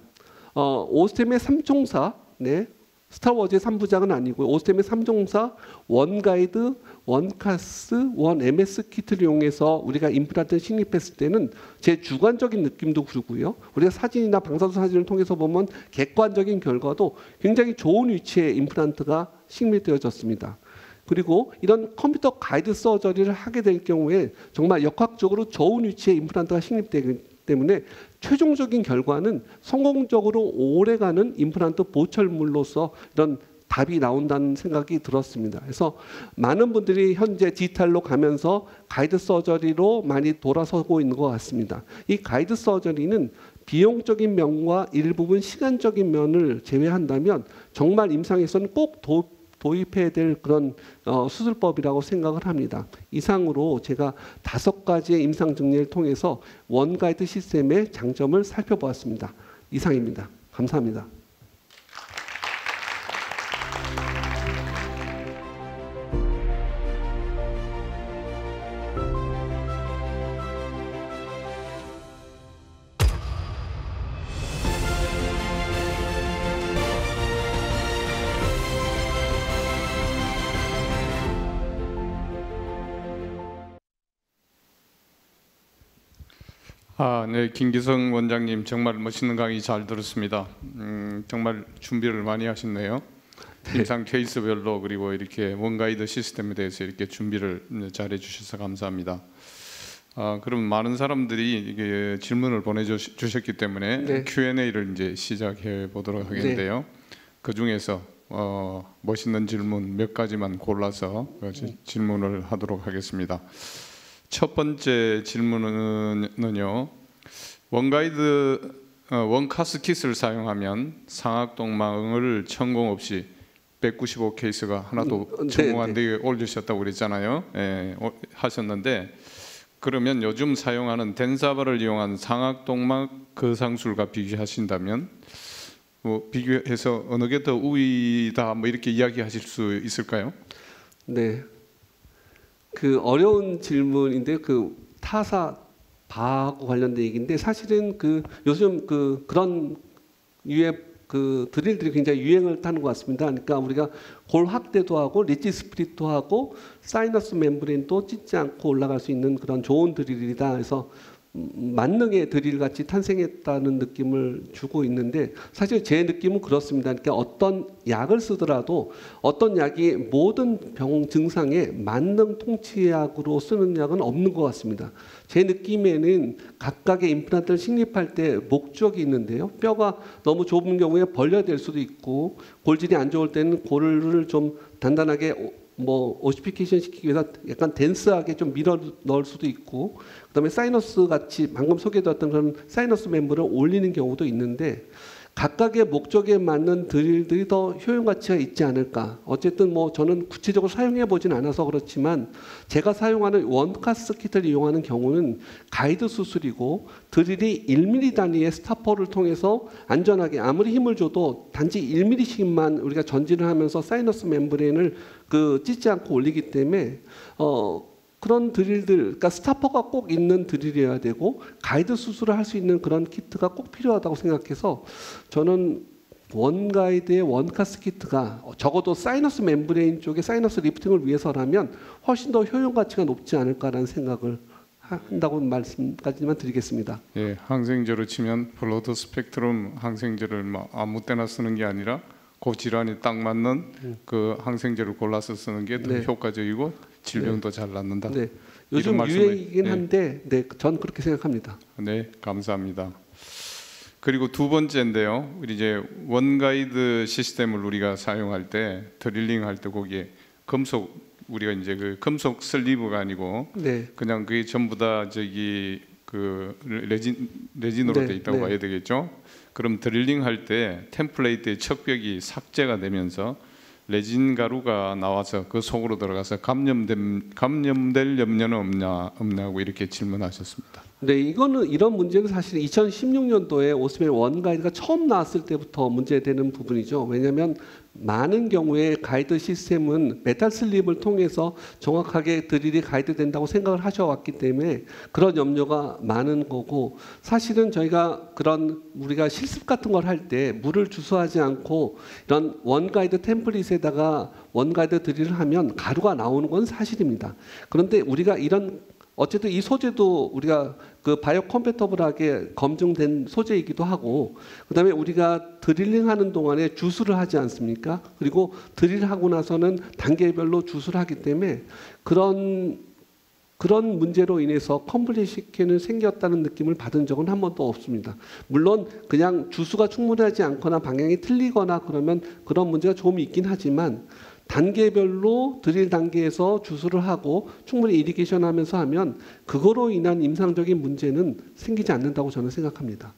오스템의 3총사, 네, 스타워즈의 3부작은 아니고 오스템의 3종사 원가이드, 원카스, 원 MS 키트를 이용해서 우리가 임플란트를 식립했을 때는 제 주관적인 느낌도 그렇고요. 우리가 사진이나 방사선 사진을 통해서 보면 객관적인 결과도 굉장히 좋은 위치에 임플란트가 식립되어졌습니다. 그리고 이런 컴퓨터 가이드 서저리를 하게 될 경우에 정말 역학적으로 좋은 위치에 임플란트가 식립되기 때문에 최종적인 결과는 성공적으로 오래가는 임플란트 보철물로서 이런 답이 나온다는 생각이 들었습니다. 그래서 많은 분들이 현재 디지털로 가면서 가이드 서저리로 많이 돌아서고 있는 것 같습니다. 이 가이드 서저리는 비용적인 면과 일부분 시간적인 면을 제외한다면 정말 임상에서는 꼭 도입해야 될 그런 수술법이라고 생각을 합니다. 이상으로 제가 5가지의 임상 증례를 통해서 원가이드 시스템의 장점을 살펴보았습니다. 이상입니다. 감사합니다. 네, 김기성 원장님 정말 멋있는 강의 잘 들었습니다. 정말 준비를 많이 하셨네요. 임상 케이스별로 그리고 이렇게 원가이드 시스템에 대해서 이렇게 준비를 잘 해주셔서 감사합니다. 그럼 많은 사람들이 이게 질문을 보내주셨기 때문에 네. Q&A를 이제 시작해 보도록 하겠는데요. 그 중에서 멋있는 질문 몇 가지만 골라서 질문을 하도록 하겠습니다. 첫 번째 질문은요. 원카스킷을 사용하면 상악동망을 천공 없이 195 케이스가 하나도 성공 안 되게 올리셨다고 그랬잖아요. 하셨는데 그러면 요즘 사용하는 덴사바를 이용한 상악동막 거상술과 비교하신다면 비교해서 어느 게 더 우위다 이렇게 이야기하실 수 있을까요? 네. 그 어려운 질문인데 그 타사 바하고 관련된 얘기인데 사실은 그 요즘 그런 유의 드릴들이 굉장히 유행을 타는 것 같습니다. 그러니까 우리가 골 확대도 하고 리지 스프릿도 하고 사이너스 멤브레인도 찢지 않고 올라갈 수 있는 그런 좋은 드릴이다. 그래서 만능의 드릴 같이 탄생했다는 느낌을 주고 있는데 사실 제 느낌은 그렇습니다. 그러니까 어떤 약을 쓰더라도 어떤 약이 모든 병 증상에 만능 통치약으로 쓰는 약은 없는 것 같습니다. 제 느낌에는 각각의 임플란트를 식립할 때 목적이 있는데요. 뼈가 너무 좁은 경우에 벌려될 수도 있고 골질이 안 좋을 때는 골을 좀 단단하게 오시피케이션 시키기 위해서 약간 덴스하게 좀 밀어 넣을 수도 있고 그다음에 사이너스 같이 방금 소개해드렸던 그런 사이너스 멤버를 올리는 경우도 있는데 각각의 목적에 맞는 드릴들이 더 효용 가치가 있지 않을까. 어쨌든 저는 구체적으로 사용해 보진 않아서 그렇지만 제가 사용하는 원카스 키트를 이용하는 경우는 가이드 수술이고 드릴이 1mm 단위의 스타퍼를 통해서 안전하게 아무리 힘을 줘도 단지 1mm씩만 우리가 전진을 하면서 사이너스 멤브레인을 찢지 않고 올리기 때문에 그런 드릴들, 그러니까 스타퍼가 꼭 있는 드릴이어야 되고 가이드 수술을 할 수 있는 그런 키트가 꼭 필요하다고 생각해서 저는 원가이드의 원카스 키트가 적어도 사이너스 멤브레인 쪽에 사이너스 리프팅을 위해서라면 훨씬 더 효용 가치가 높지 않을까라는 생각을 한다고 말씀까지만 드리겠습니다. 예, 항생제로 치면 블러드 스펙트럼 항생제를 아무 때나 쓰는 게 아니라 그 질환에 딱 맞는 그 항생제를 골라서 쓰는 게 더 효과적이고 질병도 잘 낫는다. 네. 요즘 유행이긴 한데 전 그렇게 생각합니다. 네, 감사합니다. 그리고 두 번째인데요. 우리 이제 원가이드 시스템을 우리가 사용할 때 드릴링 할 때 거기에 금속 우리가 이제 그 금속 슬리브가 아니고 그냥 그게 전부 다 레진으로 돼 있다고 봐야 되겠죠. 그럼 드릴링 할 때 템플레이트의 척벽이 삭제가 되면서 레진 가루가 나와서 그 속으로 들어가서 감염될 염려는 없냐고 이렇게 질문하셨습니다. 네, 이런 문제는 사실 2016년도에 오스텔 원가이드가 처음 나왔을 때부터 문제되는 부분이죠. 왜냐하면 많은 경우에 가이드 시스템은 메탈 슬립을 통해서 정확하게 드릴이 가이드 된다고 생각을 하셔왔기 때문에 그런 염려가 많은 거고 사실은 저희가 우리가 실습 같은 걸 할 때 물을 주소하지 않고 이런 원가이드 템플릿에다가 원가이드 드릴을 하면 가루가 나오는 건 사실입니다. 그런데 우리가 어쨌든 이 소재도 우리가 바이오 컴패터블하게 검증된 소재이기도 하고 그다음에 우리가 드릴링하는 동안에 주술을 하지 않습니까? 그리고 드릴하고 나서는 단계별로 주술을 하기 때문에 그런 그런 문제로 인해서 컴플리케이션이 생겼다는 느낌을 받은 적은 한 번도 없습니다. 물론 그냥 주수가 충분하지 않거나 방향이 틀리거나 그러면 그런 문제가 조금 있긴 하지만 단계별로 드릴 단계에서 주수를 하고 충분히 이리게이션 하면서 하면 그거로 인한 임상적인 문제는 생기지 않는다고 저는 생각합니다.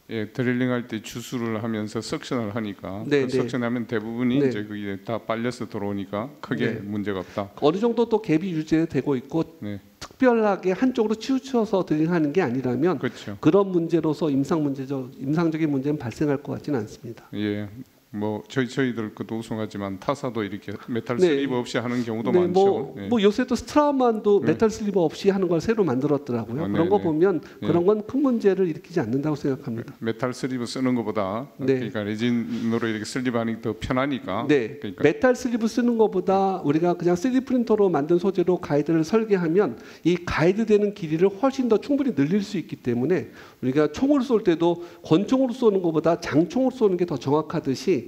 예, 드릴링 할 때 주수를 하면서 석션을 하니까 네, 그 네. 석션하면 대부분이 네. 이제 그게 다 빨려서 들어오니까 크게 네. 문제가 없다. 어느 정도 또 갭이 유지되고 있고 네, 특별하게 한쪽으로 치우쳐서 드릴하는 게 아니라면 그렇죠. 그런 문제로서 임상적인 문제는 발생할 것 같지는 않습니다. 예, 뭐 저희들 그도 우승하지만 타사도 이렇게 메탈 네. 슬리브 없이 하는 경우도 네, 많죠. 예. 뭐 요새 또 스트라우만도 네. 메탈 슬리버 없이 하는 걸 새로 만들었더라고요. 아, 그런 거 네네. 보면 예. 그런 건 큰 문제를 일으키지 않는다고 생각합니다. 메탈 슬리브 쓰는 것보다 네. 그러니까 레진으로 이렇게 슬리브하니 더 편하니까. 네, 그러니까 메탈 슬리브 쓰는 것보다 우리가 그냥 3D 프린터로 만든 소재로 가이드를 설계하면 이 가이드되는 길이를 훨씬 더 충분히 늘릴 수 있기 때문에 우리가 총을 쏠 때도 권총으로 쏘는 것보다 장총으로 쏘는 게 더 정확하듯이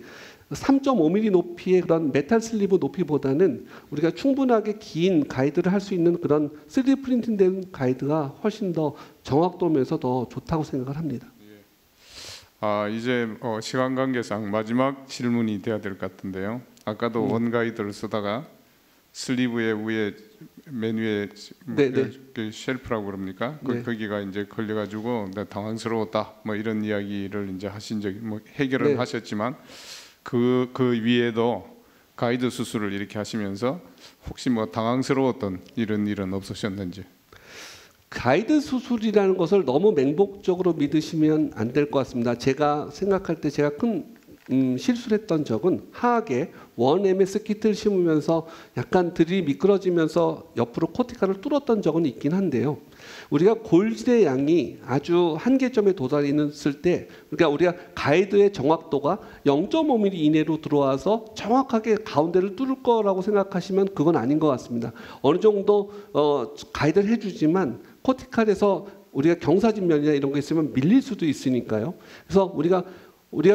3.5mm 높이의 그런 메탈 슬리브 높이보다는 우리가 충분하게 긴 가이드를 할 수 있는 그런 3D 프린팅된 가이드가 훨씬 더 정확도면서 더 좋다고 생각을 합니다. 이제 시간 관계상 마지막 질문이 돼야 될 것 같은데요. 아까도 원 가이드를 쓰다가 슬리브의 위에 맨 위에 네, 네. 그 쉘프라고 그럽니까? 네. 거기가 이제 걸려가지고 나 당황스러웠다. 뭐 이런 이야기를 이제 하신 적이 뭐 해결은 네. 하셨지만 그 위에도 가이드 수술을 이렇게 하시면서 혹시 뭐 당황스러웠던 이런 일은 없으셨는지? 가이드 수술이라는 것을 너무 맹목적으로 믿으시면 안 될 것 같습니다. 제가 생각할 때 제가 큰 실수를 했던 적은 하악에 원 MS 키트를 심으면서 약간 들이 미끄러지면서 옆으로 코티카를 뚫었던 적은 있긴 한데요. 우리가 골질의 양이 아주 한계점에 도달했을 때 그러니까 우리가 가이드의 정확도가 0.5mm 이내로 들어와서 정확하게 가운데를 뚫을 거라고 생각하시면 그건 아닌 것 같습니다. 어느 정도 가이드를 해주지만 코티칼에서 우리가 경사진면이나 이런 거 있으면 밀릴 수도 있으니까요. 그래서 우리가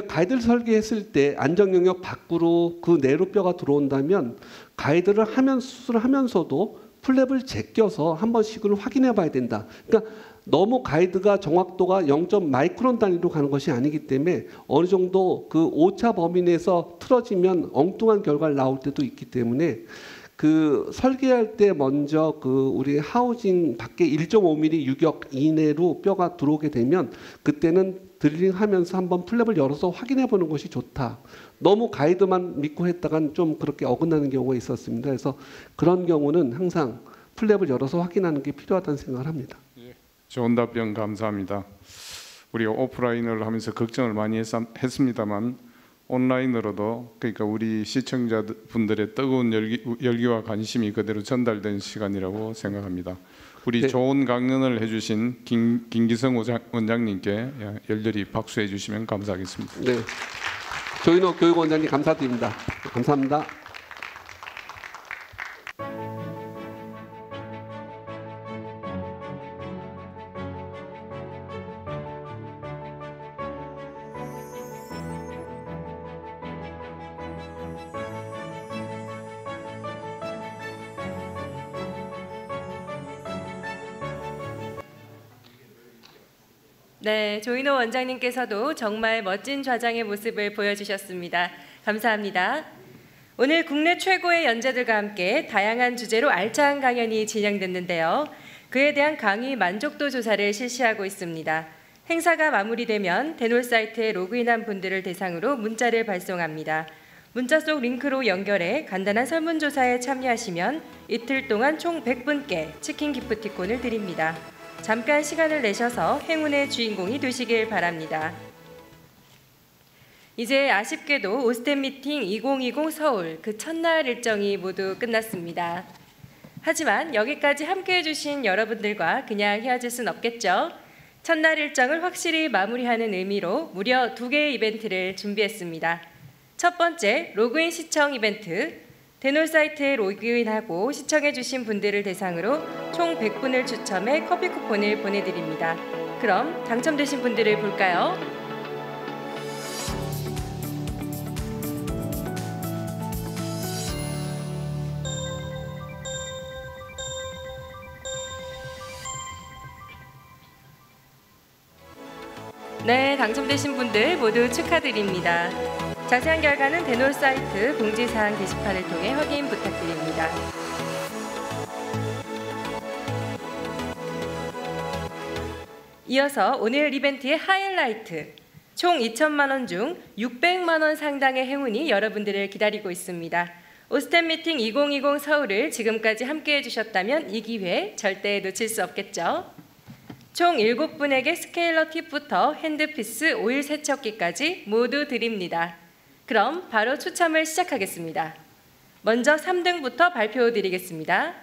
가이드를 설계했을 때 안정 영역 밖으로 그 내로 뼈가 들어온다면 가이드를 수술을 하면서도 플랩을 제껴서 한 번씩은 확인해 봐야 된다. 그러니까 너무 가이드가 정확도가 0. 마이크론 단위로 가는 것이 아니기 때문에 어느 정도 그 오차 범위 내에서 틀어지면 엉뚱한 결과를 나올 때도 있기 때문에 그 설계할 때 먼저 그 우리 하우징 밖에 1.5mm 유격 이내로 뼈가 들어오게 되면 그때는 드릴링하면서 한번 플랩을 열어서 확인해 보는 것이 좋다. 너무 가이드만 믿고 했다간 좀 그렇게 어긋나는 경우가 있었습니다. 그래서 그런 경우는 항상 플랩을 열어서 확인하는 게 필요하다는 생각을 합니다. 좋은 답변 감사합니다. 우리가 오프라인을 하면서 걱정을 많이 했습니다만 온라인으로도 그러니까 우리 시청자분들의 뜨거운 열기와 관심이 그대로 전달된 시간이라고 생각합니다. 우리 네. 좋은 강연을 해주신 김기성 원장님께 열렬히 박수해 주시면 감사하겠습니다. 네, 조인호 교육원장님 감사드립니다. 감사합니다. 네, 조인호 원장님께서도 정말 멋진 좌장의 모습을 보여주셨습니다. 감사합니다. 오늘 국내 최고의 연재들과 함께 다양한 주제로 알찬 강연이 진행됐는데요. 그에 대한 강의 만족도 조사를 실시하고 있습니다. 행사가 마무리되면 데놀 사이트에 로그인한 분들을 대상으로 문자를 발송합니다. 문자 속 링크로 연결해 간단한 설문조사에 참여하시면 이틀 동안 총 100분께 치킨 기프티콘을 드립니다. 잠깐 시간을 내셔서 행운의 주인공이 되시길 바랍니다. 이제 아쉽게도 오스템 미팅 2020 서울 그 첫날 일정이 모두 끝났습니다. 하지만 여기까지 함께해 주신 여러분들과 그냥 헤어질 순 없겠죠. 첫날 일정을 확실히 마무리하는 의미로 무려 2개의 이벤트를 준비했습니다. 첫 번째, 로그인 시청 이벤트. 데놀 사이트에 로그인하고 시청해 주신 분들을 대상으로 총 100분을 추첨해 커피 쿠폰을 보내드립니다. 그럼 당첨되신 분들을 볼까요? 네, 당첨되신 분들 모두 축하드립니다. 자세한 결과는 대놀 사이트 공지사항 게시판을 통해 확인 부탁드립니다. 이어서 오늘 이벤트의 하이라이트, 총 2천만 원 중 600만 원 상당의 행운이 여러분들을 기다리고 있습니다. 오스템 미팅 2020 서울을 지금까지 함께해 주셨다면 이 기회 절대 놓칠 수 없겠죠. 총 7분에게 스케일러 팁부터 핸드피스, 오일 세척기까지 모두 드립니다. 그럼 바로 추첨을 시작하겠습니다. 먼저 3등부터 발표드리겠습니다.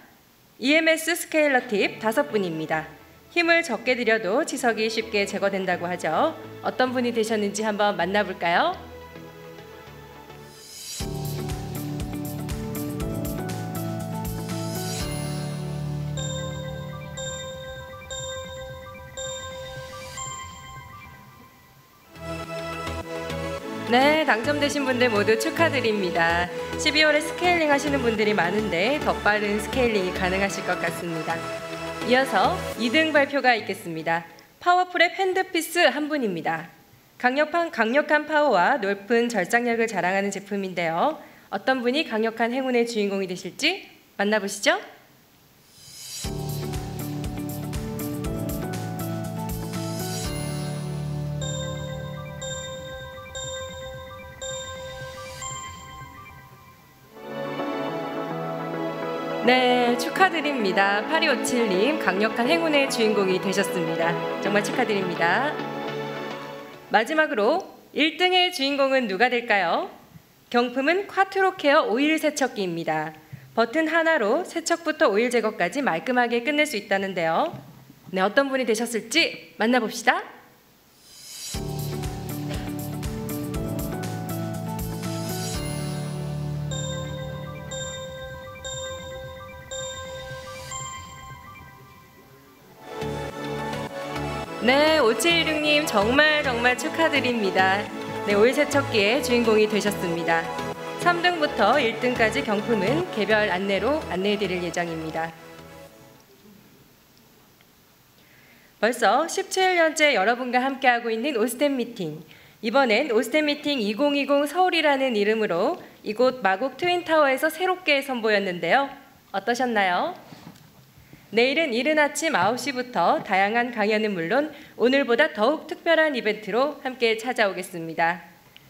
EMS 스케일러 팁 5분입니다. 힘을 적게 들여도 치석이 쉽게 제거된다고 하죠. 어떤 분이 되셨는지 한번 만나볼까요? 네, 당첨되신 분들 모두 축하드립니다. 12월에 스케일링 하시는 분들이 많은데 더 빠른 스케일링이 가능하실 것 같습니다. 이어서 2등 발표가 있겠습니다. 파워풀의 핸드피스 한 분입니다. 강력한 파워와 높은 절삭력을 자랑하는 제품인데요. 어떤 분이 강력한 행운의 주인공이 되실지 만나보시죠. 네, 축하드립니다. 8257님 강력한 행운의 주인공이 되셨습니다. 정말 축하드립니다. 마지막으로 1등의 주인공은 누가 될까요? 경품은 콰트로케어 오일 세척기입니다. 버튼 하나로 세척부터 오일 제거까지 말끔하게 끝낼 수 있다는데요. 네, 어떤 분이 되셨을지 만나봅시다. 네, 5716님 정말 축하드립니다. 네, 오일 세척기의 주인공이 되셨습니다. 3등부터 1등까지 경품은 개별 안내로 안내해드릴 예정입니다. 벌써 17년째 여러분과 함께하고 있는 오스템 미팅. 이번엔 오스템 미팅 2020 서울이라는 이름으로 이곳 마곡 트윈타워에서 새롭게 선보였는데요. 어떠셨나요? 내일은 이른 아침 9시부터 다양한 강연은 물론 오늘보다 더욱 특별한 이벤트로 함께 찾아오겠습니다.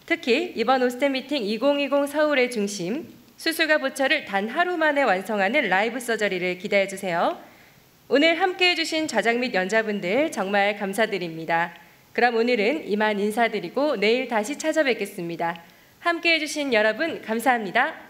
특히 이번 오스템 미팅 2020 서울의 중심, 수술과 보철을 단 하루 만에 완성하는 라이브 서저리를 기대해주세요. 오늘 함께해 주신 좌장 및 연자분들 정말 감사드립니다. 그럼 오늘은 이만 인사드리고 내일 다시 찾아뵙겠습니다. 함께해 주신 여러분 감사합니다.